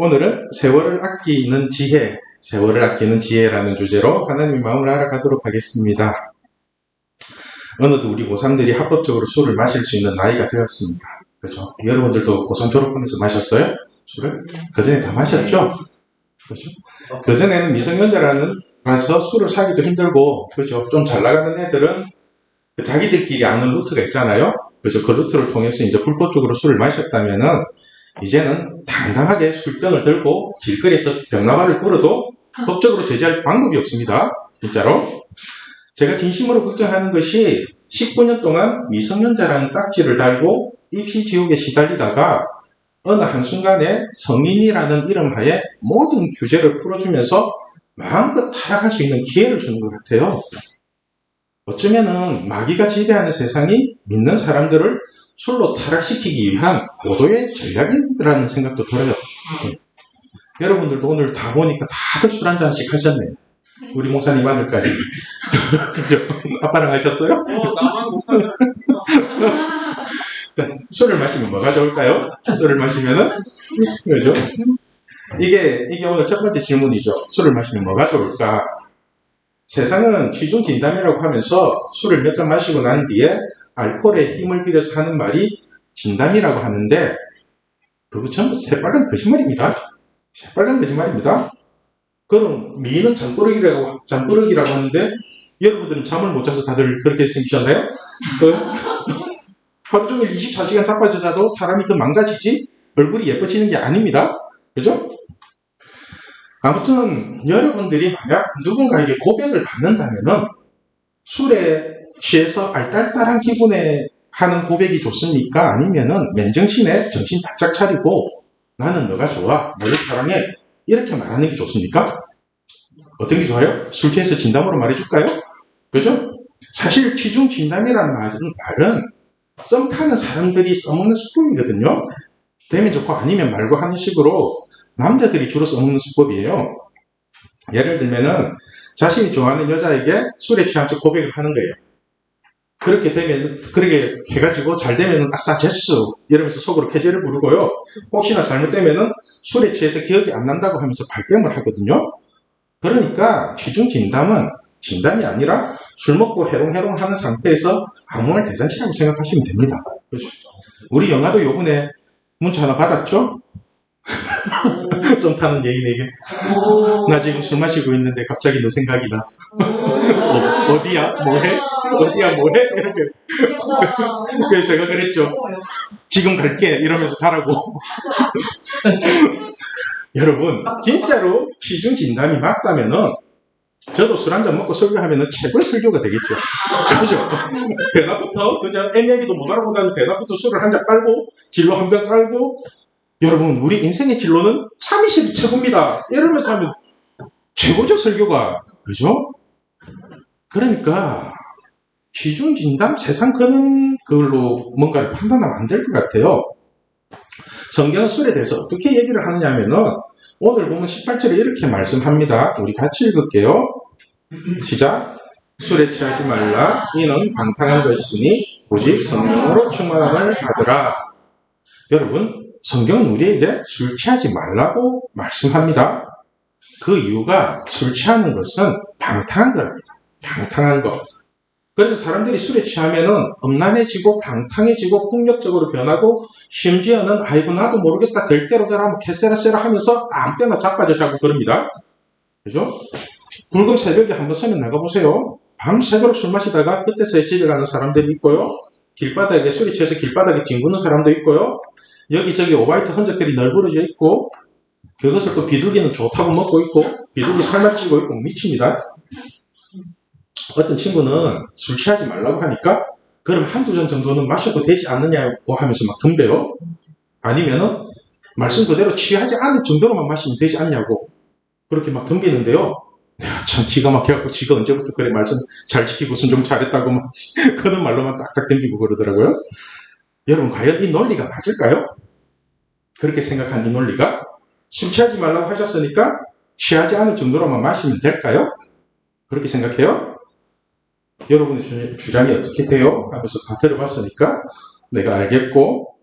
오늘은 세월을 아끼는 지혜, 세월을 아끼는 지혜라는 주제로 하나님의 마음을 알아가도록 하겠습니다. 어느덧 우리 고3들이 합법적으로 술을 마실 수 있는 나이가 되었습니다. 그렇죠? 여러분들도 고3 졸업하면서 마셨어요? 술을? 그전에 다 마셨죠? 그렇죠? 그전에는 미성년자라서 술을 사기도 힘들고, 그렇죠? 좀 잘 나가는 애들은 자기들끼리 아는 루트가 있잖아요? 그래서 그 루트를 통해서 이제 불법적으로 술을 마셨다면은, 이제는 당당하게 술병을 들고 길거리에서 병나발을 불어도 법적으로 제재할 방법이 없습니다. 진짜로. 제가 진심으로 걱정하는 것이 19년 동안 미성년자라는 딱지를 달고 입시 지옥에 시달리다가 어느 한순간에 성인이라는 이름 하에 모든 규제를 풀어주면서 마음껏 타락할 수 있는 기회를 주는 것 같아요. 어쩌면은 마귀가 지배하는 세상이 믿는 사람들을 술로 타락시키기 위한 고도의 전략이라는 생각도 들어요. 여러분들도 오늘 다 보니까 다들 술 한 잔씩 하셨네요. 우리 목사님 아들까지. 아빠랑 하셨어요? 나만 못 살아. 자, 술을 마시면 뭐가 좋을까요? 술을 마시면은, 그죠? 이게 오늘 첫 번째 질문이죠. 술을 마시면 뭐가 좋을까? 세상은 취중진담이라고 하면서 술을 몇 잔 마시고 난 뒤에 알코올에 힘을 빌려서 하는 말이 진담이라고 하는데, 그거 전부 새빨간 거짓말입니다. 새빨간 거짓말입니다. 그럼 미는 잠꾸러기라고 하는데, 여러분들은 잠을 못 자서 다들 그렇게 생기셨나요? 하루 종일 24시간 자빠져 자도 사람이 더 망가지지 얼굴이 예뻐지는 게 아닙니다. 그죠? 아무튼 여러분들이 만약 누군가에게 고백을 받는다면은 술에 취해서 알딸딸한 기분에 하는 고백이 좋습니까? 아니면은 맨정신에 정신 바짝 차리고 나는 너가 좋아, 너를 사랑해 이렇게 말하는 게 좋습니까? 어떤 게 좋아요? 술 취해서 진담으로 말해줄까요? 그죠? 사실 취중 진담이라는 말은 썸 타는 사람들이 써먹는 수법이거든요. 되면 좋고 아니면 말고 하는 식으로 남자들이 주로 써먹는 수법이에요. 예를 들면은 자신이 좋아하는 여자에게 술에 취한 척 고백을 하는 거예요. 그렇게 해가지고 잘 되면은 아싸 제수 이러면서 속으로 쾌재를 부르고요. 혹시나 잘못되면은 술에 취해서 기억이 안 난다고 하면서 발뺌을 하거든요. 그러니까 취중 진담은 진담이 아니라 술 먹고 해롱해롱 하는 상태에서 아무 말 대잔치라고 생각하시면 됩니다. 그렇죠? 우리 영화도 요번에 문자 하나 받았죠? 썸 타는 여인에게 나 지금 술 마시고 있는데 갑자기 너 생각이 나. 어디야? 뭐해? 어디야? 뭐해? 이렇게. 그래서 제가 그랬죠. 지금 갈게 이러면서 가라고. 여러분 진짜로 취중 진담이 맞다면은 저도 술 한잔 먹고 설교하면은 최고의 설교가 되겠죠. 그죠? 대낮부터 그냥 애매하기도 못 알아보다는 대낮부터 술을 한 잔 깔고 진로 한 병 깔고 여러분 우리 인생의 진로는 참이슬이 최고입니다. 이러면서 하면 최고죠 설교가. 그죠? 그러니까 취중 진담 세상 끄는 그걸로 뭔가를 판단하면 안 될 것 같아요. 성경은 술에 대해서 어떻게 얘기를 하느냐 하면은 오늘 보면 18절에 이렇게 말씀합니다. 우리 같이 읽을게요. 시작. 술에 취하지 말라. 이는 방탕한 것이니 오직 성령으로 충만함을 받으라. 여러분 성경은 우리에게 술 취하지 말라고 말씀합니다. 그 이유가 술 취하는 것은 방탕한 겁니다. 방탕한 것. 그래서 사람들이 술에 취하면은 음란해지고 방탕해지고 폭력적으로 변하고 심지어는 아이고 나도 모르겠다 될 대로 되라 캐세라세라 하면서 아무 때나 자빠져 자고 그럽니다. 그죠? 붉은 새벽에 한번 서면 나가보세요. 밤새도록 술 마시다가 그때서야 집에 가는 사람들이 있고요. 길바닥에 술에 취해서 길바닥에 뒹구는 사람도 있고요. 여기저기 오바이트 흔적들이 널브러져 있고 그것을 또 비둘기는 좋다고 먹고 있고 비둘기 살만 찌고 있고 미칩니다. 어떤 친구는 술 취하지 말라고 하니까 그럼 한두 잔 정도는 마셔도 되지 않느냐고 하면서 막 덤벼요. 아니면은 말씀 그대로 취하지 않을 정도로만 마시면 되지 않냐고 그렇게 막 덤비는데요. 내가 참 기가 막혀갖고 지가 언제부터 그래 말씀 잘 지키고 순종 잘했다고 막 그런 말로만 딱딱 덤비고 그러더라고요. 여러분 과연 이 논리가 맞을까요? 그렇게 생각한 이 논리가 술 취하지 말라고 하셨으니까 취하지 않을 정도로만 마시면 될까요? 그렇게 생각해요? 여러분의 주장이 어떻게 돼요? 하면서 다 들어봤으니까 내가 알겠고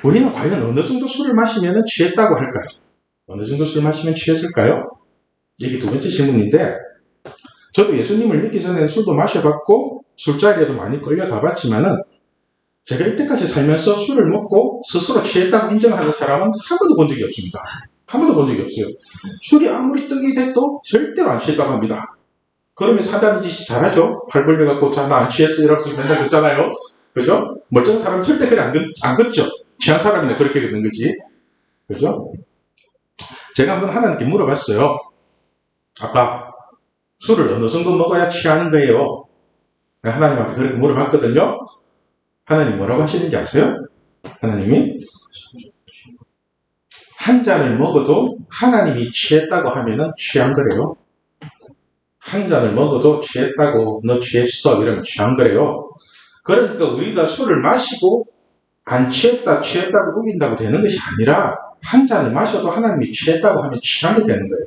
우리는 과연 어느 정도 술을 마시면 취했다고 할까요? 어느 정도 술 마시면 취했을까요? 이게 두 번째 질문인데, 저도 예수님을 믿기 전에는 술도 마셔봤고 술자리에도 많이 끌려가봤지만은 제가 이때까지 살면서 술을 먹고 스스로 취했다고 인정하는 사람은 한 번도 본 적이 없습니다. 한 번도 본 적이 없어요. 술이 아무리 떡이 돼도 절대로 안 취했다고 합니다. 그러면 사단이 짓 잘하죠? 팔 벌려갖고 나 안 취했어 이러면서 맨날 걷잖아요. 그죠? 멀쩡한 사람은 절대 그냥 안 걷죠. 취한 사람이나 그렇게 걷는 거지. 그죠? 제가 한번 하나님께 물어봤어요. 아빠, 술을 어느 정도 먹어야 취하는 거예요? 하나님한테 그렇게 물어봤거든요. 하나님 뭐라고 하시는지 아세요? 하나님이 한 잔을 먹어도 하나님이 취했다고 하면은 취한 거래요. 한 잔을 먹어도 취했다고 너 취했어 이러면 취한 거래요. 그러니까 우리가 술을 마시고 안 취했다고 우긴다고 되는 것이 아니라 한 잔을 마셔도 하나님이 취했다고 하면 취한 게 되는 거예요.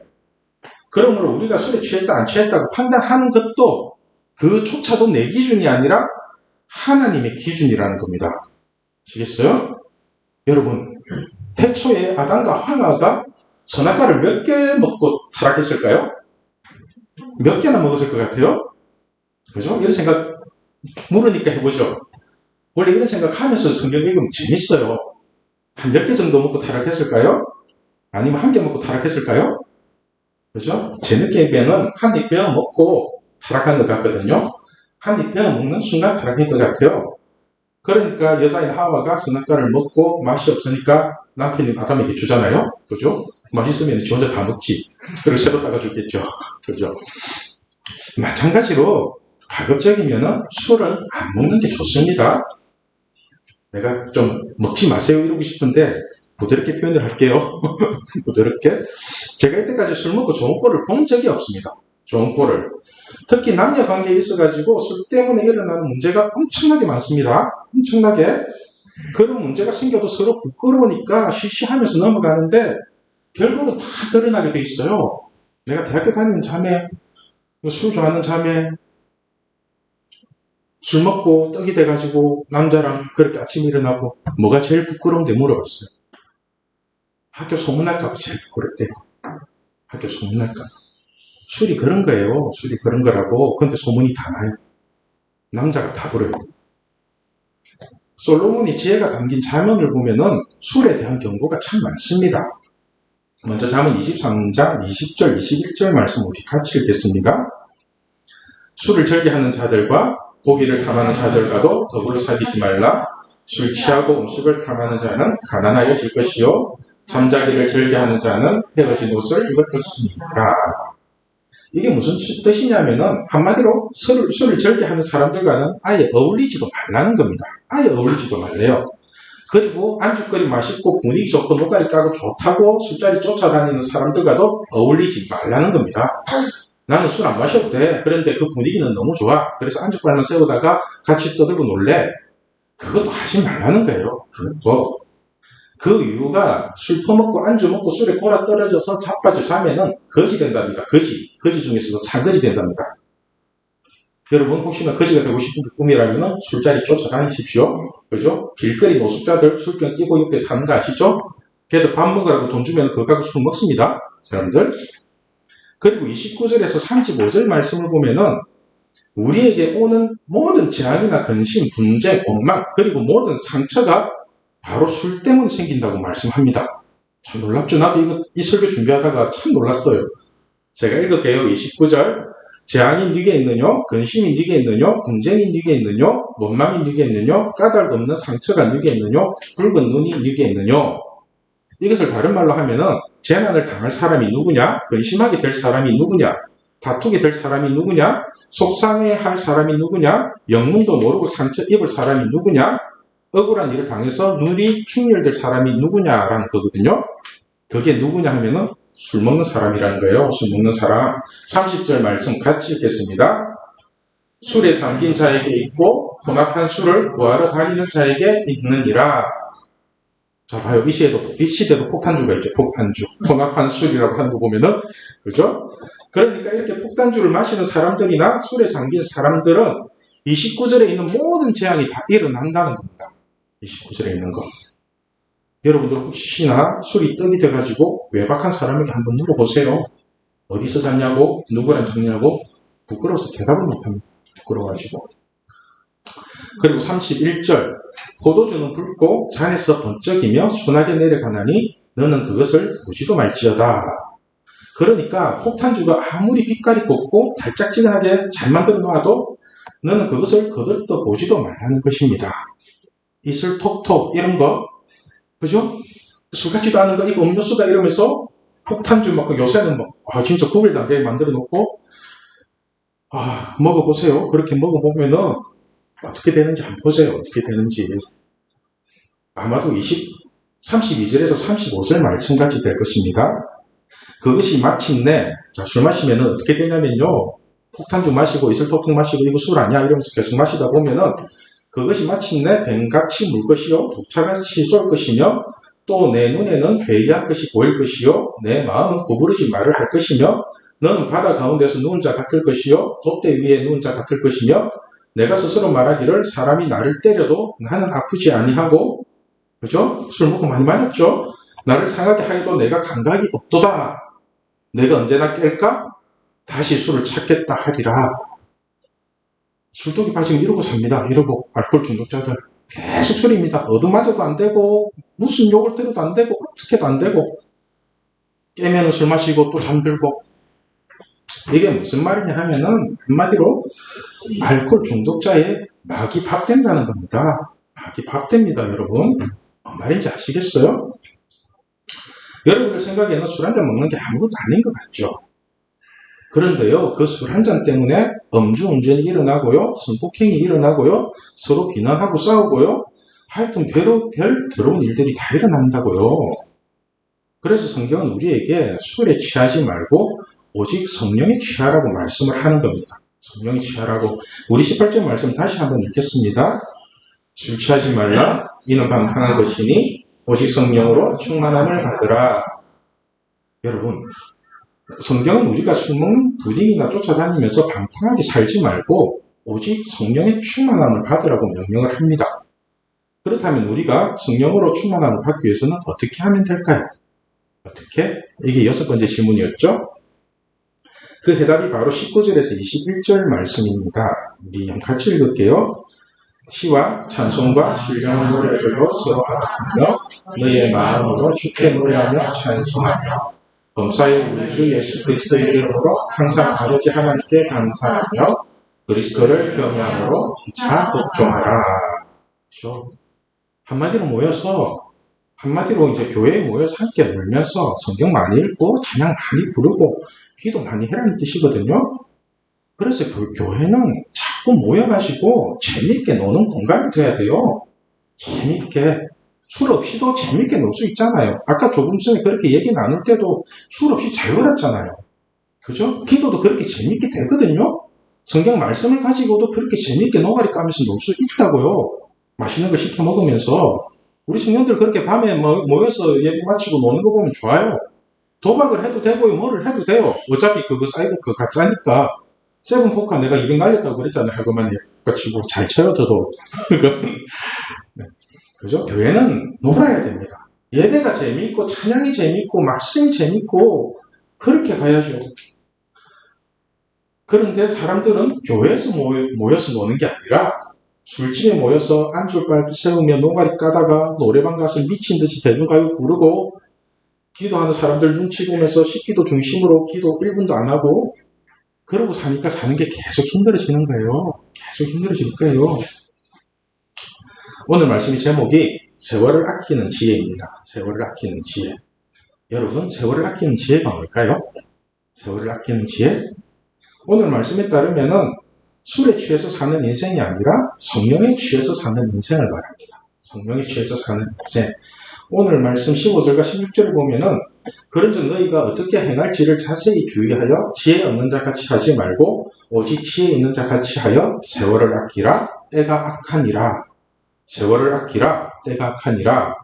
그러므로 우리가 술에 취했다 안 취했다고 판단하는 것도 그조차도 내 기준이 아니라 하나님의 기준이라는 겁니다. 아시겠어요? 여러분, 태초에 아담과 하와가 선악과를 몇 개 먹고 타락했을까요? 몇 개나 먹었을 것 같아요? 그죠? 이런 생각 물으니까 해보죠. 원래 이런 생각하면서 성경 읽으면 재밌어요. 한 몇 개 정도 먹고 타락했을까요? 아니면 한 개 먹고 타락했을까요? 그죠? 제 느낌에는 한 입 베어 먹고 타락한 것 같거든요. 한 입 베어 먹는 순간 타락한 것 같아요. 그러니까 여자인 하와가 선악과를 먹고 맛이 없으니까 남편이 아담에게 주잖아요. 그죠? 맛있으면 지 혼자 다 먹지. 그리고 새로 따가줬겠죠. 그죠? 마찬가지로 가급적이면 술은 안 먹는 게 좋습니다. 내가 좀 먹지 마세요 이러고 싶은데 부드럽게 표현을 할게요. 부드럽게. 제가 이때까지 술 먹고 좋은 꼴을 본 적이 없습니다. 좋은 꼴을. 특히 남녀 관계에 있어가지고 술 때문에 일어나는 문제가 엄청나게 많습니다. 엄청나게. 그런 문제가 생겨도 서로 부끄러우니까 쉬쉬하면서 넘어가는데 결국은 다 드러나게 돼 있어요. 내가 대학교 다니는 자매, 술 좋아하는 자매, 술 먹고 떡이 돼가지고 남자랑 그렇게 아침에 일어나고 뭐가 제일 부끄러운데 물어봤어요. 학교 소문날까봐 제일 부끄럽대요. 학교 소문날까봐. 술이 그런 거예요. 술이 그런 거라고. 근데 소문이 다 나요. 남자가 다 부려요. 솔로몬이 지혜가 담긴 잠언을 보면은 술에 대한 경고가 참 많습니다. 먼저 잠언 23장 20절 21절 말씀 우리 같이 읽겠습니다. 술을 즐겨하는 자들과 고기를 탐하는 자들과도 더불어 사귀지 말라. 술 취하고 음식을 탐하는 자는 가난하여질 것이요 잠자기를 즐겨하는 자는 헤어진 옷을 입을 것이니까. 이게 무슨 뜻이냐면은 한마디로 술을 즐겨하는 사람들과는 아예 어울리지도 말라는 겁니다. 아예 어울리지도 말래요. 그리고 안주거리 맛있고 분위기 좋고 노가리 까고 좋다고 술자리 쫓아다니는 사람들과도 어울리지 말라는 겁니다. 나는 술 안 마셔도 돼. 그런데 그 분위기는 너무 좋아. 그래서 안주발만 세우다가 같이 떠들고 놀래. 그것도 하지 말라는 거예요. 그것도. 그 이유가 술 퍼먹고 안주 먹고 술에 골아 떨어져서 자빠져 자면은 거지 된답니다. 거지 중에서도 산거지 된답니다. 여러분 혹시나 거지가 되고 싶은 그 꿈이라면 술자리 쫓아다니십시오. 그죠? 길거리 노숙자들 술병 끼고 옆에 사는 거 아시죠? 걔들 밥 먹으라고 돈 주면 그거 갖고 술 먹습니다. 사람들. 그리고 29절에서 35절 말씀을 보면은 우리에게 오는 모든 재앙이나 근심, 분쟁, 원망 그리고 모든 상처가 바로 술 때문에 생긴다고 말씀합니다. 참 놀랍죠? 나도 이 설교 준비하다가 참 놀랐어요. 제가 읽을게요. 29절. 재앙이 네게 있느뇨? 근심이 네게 있느뇨? 분쟁이 네게 있느뇨? 원망이 네게 있느뇨? 까닭 없는 상처가 네게 있느뇨? 붉은 눈이 네게 있느뇨? 이것을 다른 말로 하면은 재난을 당할 사람이 누구냐? 근심하게 될 사람이 누구냐? 다투게 될 사람이 누구냐? 속상해할 사람이 누구냐? 영문도 모르고 상처 입을 사람이 누구냐? 억울한 일을 당해서 눈이 충혈될 사람이 누구냐라는 거거든요. 그게 누구냐 하면은 술 먹는 사람이라는 거예요. 술 먹는 사람. 30절 말씀 같이 읽겠습니다. 술에 잠긴 자에게 있고 험악한 술을 구하러 다니는 자에게 있느니라. 자, 봐요. 이 시대도 폭탄주가 있죠. 폭탄주. 험악한 술이라고 하는 거 보면은, 그죠? 그러니까 이렇게 폭탄주를 마시는 사람들이나 술에 잠긴 사람들은 29절에 있는 모든 재앙이 다 일어난다는 겁니다. 29절에 있는 거. 여러분들 혹시나 술이 떡이 돼가지고 외박한 사람에게 한번 물어보세요. 어디서 잤냐고, 누구랑 잤냐고. 부끄러워서 대답을 못합니다. 부끄러워가지고. 그리고 31절 포도주는 붉고 잔에서 번쩍이며 순하게 내려가나니 너는 그것을 보지도 말지어다. 그러니까 폭탄주가 아무리 빛깔이 곱고 달짝지근하게 잘 만들어 놔도 너는 그것을 거들떠 보지도 말라는 것입니다. 이슬 톡톡 이런 거, 그죠? 술 같지도 않은 거 이거 음료수다 이러면서 폭탄주 막 요새는 뭐 진짜 9일 단계에 만들어 놓고 먹어보세요. 그렇게 먹어보면은 어떻게 되는지 한번 보세요. 어떻게 되는지. 아마도 32절에서 35절 말씀같이 될 것입니다. 그것이 마침내, 술 마시면은 어떻게 되냐면요. 폭탄주 마시고 이슬톡톡 마시고 이거 술 아니야? 이러면서 계속 마시다 보면은 그것이 마침내 뱀같이 물 것이요. 독차같이 쏠 것이며 또 내 눈에는 괴이한 것이 보일 것이요. 내 마음은 구부러진 말을 할 것이며 너는 바다 가운데서 누운 자 같을 것이요. 돛대 위에 누운 자 같을 것이며 내가 스스로 말하기를 사람이 나를 때려도 나는 아프지 아니하고, 그죠? 술 먹고 많이 마셨죠? 나를 상하게 하여도 내가 감각이 없도다. 내가 언제나 깰까? 다시 술을 찾겠다 하리라. 술독이 빠지면 이러고 삽니다. 이러고 알코올 중독자들 계속 술입니다. 얻어맞아도 안 되고 무슨 욕을 들어도 안 되고 어떻게도 안 되고 깨면 술 마시고 또 잠들고. 이게 무슨 말이냐 하면은 한마디로 알코올 중독자의 막이 밥된다는 겁니다. 막이 밥됩니다, 여러분. 말인지 아시겠어요? 여러분들 생각에는 술 한잔 먹는 게 아무것도 아닌 것 같죠? 그런데요, 그 술 한잔 때문에 음주운전이 일어나고요, 성폭행이 일어나고요, 서로 비난하고 싸우고요, 하여튼 별 더러운 일들이 다 일어난다고요. 그래서 성경은 우리에게 술에 취하지 말고 오직 성령에 취하라고 말씀을 하는 겁니다. 성령에 취하라고. 우리 18절 말씀 다시 한번 읽겠습니다. 술 취하지 말라. 이는 방탕한 것이니 오직 성령으로 충만함을 받으라. 여러분, 성경은 우리가 술 먹는 부딩이나 쫓아다니면서 방탕하게 살지 말고 오직 성령의 충만함을 받으라고 명령을 합니다. 그렇다면 우리가 성령으로 충만함을 받기 위해서는 어떻게 하면 될까요? 어떻게? 이게 6번째 질문이었죠? 그 해답이 바로 19절에서 21절 말씀입니다. 우리 같이 읽을게요. 시와 찬송과 신령한 노래들로 서로 화답하며 너의 마음으로 주께 노래하며 찬송하며 범사의 우리 주 예수 그리스도의 이름으로 항상 아버지 하나님께 감사하며 그리스도를 경외함으로 기차 복종하라. 그렇죠? 한마디로 이제 교회에 모여서 함께 놀면서 성경 많이 읽고 찬양 많이 부르고 기도 많이 해라는 뜻이거든요. 그래서 교회는 자꾸 모여가지고 재미있게 노는 공간이 돼야 돼요. 재미있게. 술 없이도 재미있게 놀 수 있잖아요. 아까 조금 전에 그렇게 얘기 나눌 때도 술 없이 잘 놀았잖아요. 그죠? 기도도 그렇게 재미있게 되거든요. 성경 말씀을 가지고도 그렇게 재미있게 노가리 까면서 놀 수 있다고요. 맛있는 거 시켜 먹으면서. 우리 청년들 그렇게 밤에 모여서 예배 마치고 노는 거 보면 좋아요. 도박을 해도 되고요. 뭐를 해도 돼요. 어차피 그거 사이버 그거 가짜니까. 세븐포카 내가 200 날렸다고 그랬잖아요. 하고만 치고 잘 쳐요, 저도. 그죠? 교회는 놀아야 됩니다. 예배가 재미있고, 찬양이 재미있고, 말씀이 재미있고, 그렇게 가야죠. 그런데 사람들은 교회에서 모여서 노는 게 아니라, 술집에 모여서 안주빨 세우며 노가리 까다가 노래방 가서 미친 듯이 대중가요 부르고, 기도하는 사람들 눈치 보면서 식기도 중심으로 기도 1분도 안 하고, 그러고 사니까 사는 게 계속 힘들어지는 거예요. 계속 힘들어질 거예요. 오늘 말씀의 제목이 세월을 아끼는 지혜입니다. 세월을 아끼는 지혜. 여러분, 세월을 아끼는 지혜가 뭘까요? 세월을 아끼는 지혜? 오늘 말씀에 따르면은 술에 취해서 사는 인생이 아니라 성령에 취해서 사는 인생을 말합니다. 성령에 취해서 사는 인생. 오늘 말씀 15절과 16절을 보면은 그런즉 너희가 어떻게 행할지를 자세히 주의하여 지혜 없는 자같이 하지 말고 오직 지혜 있는 자같이 하여 세월을 아끼라. 때가 악하니라. 세월을 아끼라. 때가 악하니라.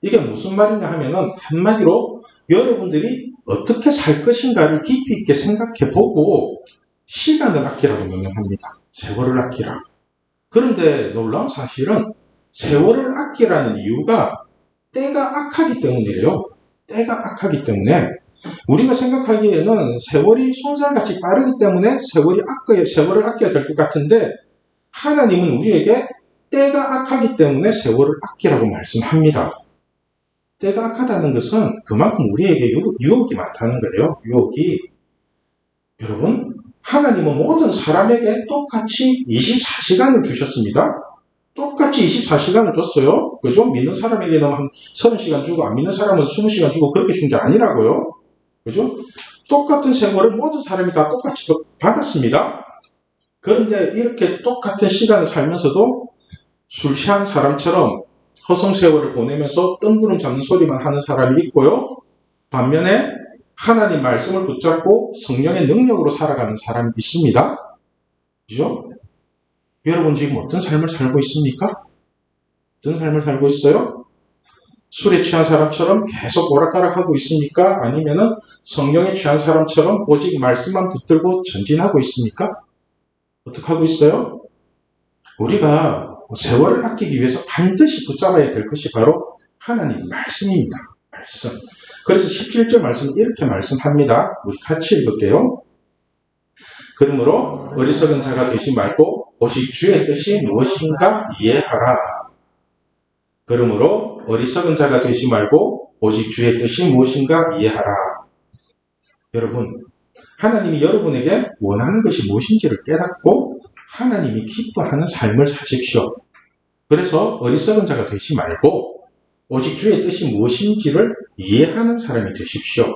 이게 무슨 말이냐 하면은 한마디로 여러분들이 어떻게 살 것인가를 깊이 있게 생각해 보고 시간을 아끼라고 명령합니다. 세월을 아끼라. 그런데 놀라운 사실은 세월을 아끼라는 이유가 때가 악하기 때문이에요. 때가 악하기 때문에 우리가 생각하기에는 세월이 손살같이 빠르기 때문에 세월을 아껴야 될 것 같은데 하나님은 우리에게 때가 악하기 때문에 세월을 아끼라고 말씀합니다. 때가 악하다는 것은 그만큼 우리에게 유혹이 많다는 거예요. 유혹이. 여러분, 하나님은 모든 사람에게 똑같이 24시간을 주셨습니다. 똑같이 24시간을 줬어요. 그죠? 믿는 사람에게는 한 30시간 주고 안 믿는 사람은 20시간 주고 그렇게 준 게 아니라고요. 그죠? 똑같은 세월을 모든 사람이 다 똑같이 받았습니다. 그런데 이렇게 똑같은 시간을 살면서도 술 취한 사람처럼 허송세월을 보내면서 뜬구름 잡는 소리만 하는 사람이 있고요. 반면에 하나님 말씀을 붙잡고 성령의 능력으로 살아가는 사람이 있습니다. 그죠? 여러분 지금 어떤 삶을 살고 있습니까? 어떤 삶을 살고 있어요? 술에 취한 사람처럼 계속 오락가락하고 있습니까? 아니면은 성령에 취한 사람처럼 오직 말씀만 붙들고 전진하고 있습니까? 어떻게 하고 있어요? 우리가 세월을 아끼기 위해서 반드시 붙잡아야 될 것이 바로 하나님 말씀입니다. 말씀. 그래서 17절 말씀 이렇게 말씀합니다. 우리 같이 읽을게요. 그러므로 어리석은 자가 되지 말고 오직 주의 뜻이 무엇인가 이해하라. 그러므로 어리석은 자가 되지 말고 오직 주의 뜻이 무엇인가 이해하라. 여러분, 하나님이 여러분에게 원하는 것이 무엇인지를 깨닫고 하나님이 기뻐하는 삶을 사십시오. 그래서 어리석은 자가 되지 말고 오직 주의 뜻이 무엇인지를 이해하는 사람이 되십시오.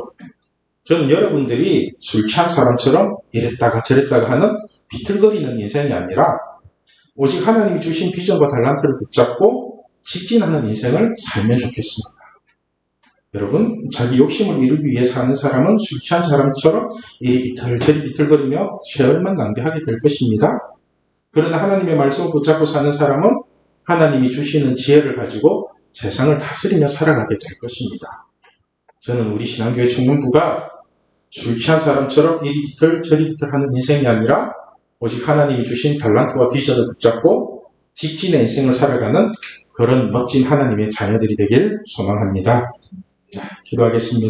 저는 여러분들이 술 취한 사람처럼 이랬다가 저랬다가 하는 비틀거리는 인생이 아니라 오직 하나님이 주신 비전과 달란트를 붙잡고 직진하는 인생을 살면 좋겠습니다. 여러분, 자기 욕심을 이루기 위해 사는 사람은 술 취한 사람처럼 이리 비틀 저리 비틀거리며 세월만 낭비하게 될 것입니다. 그러나 하나님의 말씀을 붙잡고 사는 사람은 하나님이 주시는 지혜를 가지고 세상을 다스리며 살아가게 될 것입니다. 저는 우리 신앙교회 청년부가 술 취한 사람처럼 이리 비틀 저리 비틀 하는 인생이 아니라 오직 하나님이 주신 달란트와 비전을 붙잡고 직진의 인생을 살아가는 그런 멋진 하나님의 자녀들이 되길 소망합니다. 자, 기도하겠습니다.